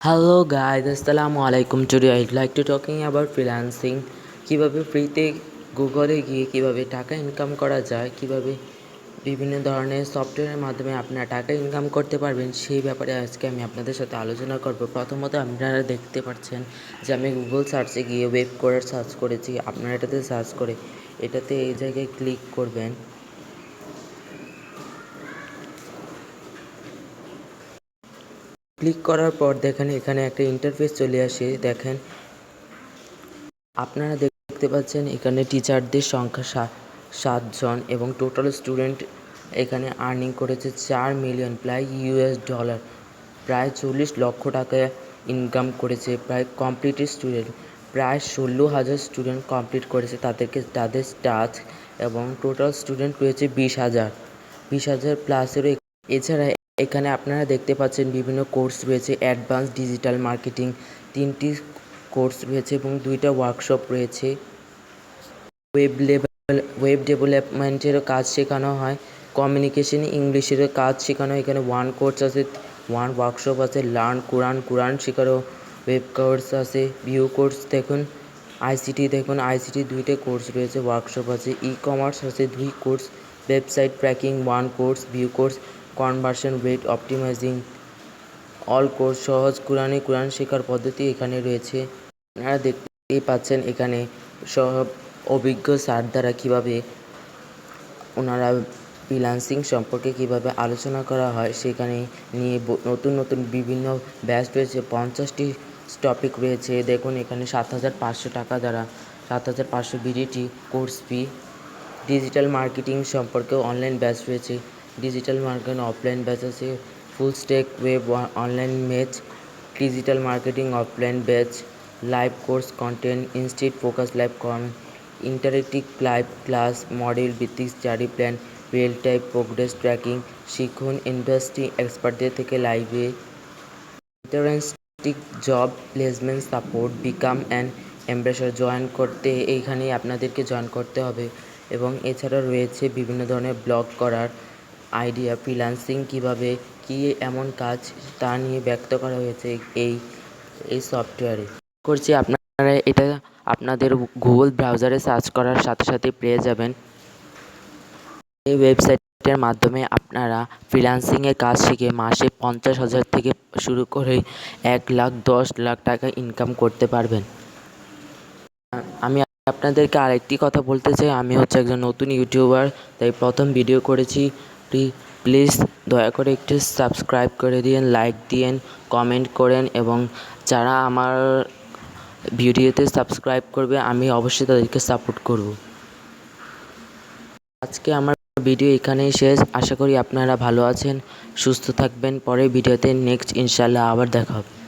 Hello guys, Assalamu alaikum. Today I'd like to talking about freelancing. কিভাবে ফ্রিতে গুগলে গিয়ে কিভাবে টাকা ইনকাম করা যায়, কিভাবে বিভিন্ন ধরনের সফটওয়্যারের মাধ্যমে আপনারা টাকা ইনকাম করতে পারবেন সেই ব্যাপারে আজকে আমি আপনাদের সাথে আলোচনা করব। প্রথমত আপনারা দেখতে পাচ্ছেন যে আমি গুগল সার্চে গিয়ে ওয়েব কোডার সার্চ করেছি। আপনারা এটাতে সার্চ করে এটাতে এই জায়গায় ক্লিক করবেন। ক্লিক করার পর দেখেন এখানে একটা ইন্টারফেস চলে আসে। দেখেন আপনারা দেখতে পাচ্ছেন এখানে টিচারদের সংখ্যা 7 জন এবং টোটাল স্টুডেন্ট এখানে আর্নিং করেছে 4 মিলিয়ন প্রায় $, প্রায় 40 লক্ষ টাকা ইনকাম করেছে। প্রায় কমপ্লিটেড স্টুডেন্ট প্রায় 16,000 স্টুডেন্ট কমপ্লিট করেছে তাদের টাস্ক এবং টোটাল স্টুডেন্ট রয়েছে 20,000 প্লাসেরও। এছাড়া এখানে আপনারা দেখতে পাচ্ছেন বিভিন্ন কোর্স রয়েছে। অ্যাডভান্স ডিজিটাল মার্কেটিং 3টি কোর্স রয়েছে এবং 2টা ওয়ার্কশপ রয়েছে। ওয়েব ডেভেলপমেন্টেরও কাজ শেখানো হয়। কমিউনিকেশন ইংলিশেরও কাজ শেখানো। এখানে 1 কোর্স আছে, 1 ওয়ার্কশপ আছে। লার্ন কোরআন শেখারও ওয়েব কোর্স আছে। ভিউ কোর্স দেখুন। আইসিটি 2টে কোর্স রয়েছে, ওয়ার্কশপ আছে। ই কমার্স আছে 2 course. Website tracking 1 course, view course. Conversion rate optimising all course. সহজ কোরআন শেখার পদ্ধতি এখানে রয়েছে। আপনারা দেখতেই পাচ্ছেন এখানে সব অভিজ্ঞ স্যার দ্বারা কীভাবে ওনারা ফ্রিল্যান্সিং সম্পর্কে কীভাবে আলোচনা করা হয় সেখানে নিয়ে নতুন বিভিন্ন ব্যাচ রয়েছে। 50টি টপিক রয়েছে। দেখুন এখানে 7,500 টাকা দ্বারা 7,500 BDT course fee. Digital marketing সম্পর্কেও অনলাইন ব্যাচ রয়েছে। ডিজিটাল মার্কেটিং অফলাইন ব্যাচ আছে। Full stack web online batch, digital marketing offline batch, live course content institute focus live interactive live class, model ভিত্তিক study plan, real time progress tracking. শিখুন industry এক্সপার্টদের থেকে লাইভে। Interesting job placement support, become an ambassador. Join করতে এইখানেই আপনাদেরকে join করতে হবে। এবং এছাড়া রয়েছে বিভিন্ন ধরনের ব্লগ করার আইডিয়া। ফ্রিল্যান্সিং কীভাবে কী এমন কাজ তা নিয়ে ব্যক্ত করা হয়েছে এই সফটওয়্যারে। করছি আপনারা এটা আপনাদের গুগল ব্রাউজারে সার্চ করার সাথে সাথে পেয়ে যাবেন। এই ওয়েবসাইটের মাধ্যমে আপনারা ফ্রিল্যান্সিংয়ের কাজ শিখে মাসে 50,000 থেকে শুরু করে 1 লাখ 10 লাখ টাকা ইনকাম করতে পারবেন। আমি আপনাদেরকে আরেকটি কথা বলতে চাই, আমি হচ্ছে একজন নতুন ইউটিউবার, তাই প্রথম ভিডিও করেছি। প্লিজ দয়া করে একটু সাবস্ক্রাইব করে দিন, লাইক দিন, কমেন্ট করেন এবং যারা আমার ভিডিওতে সাবস্ক্রাইব করবে আমি অবশ্যই তাদেরকে সাপোর্ট করব। আজকে আমার ভিডিও এখানেই শেষ। আশা করি আপনারা ভালো আছেন, সুস্থ থাকবেন। পরের ভিডিওতে নেক্সট ইনশাআল্লাহ আবার দেখা হবে।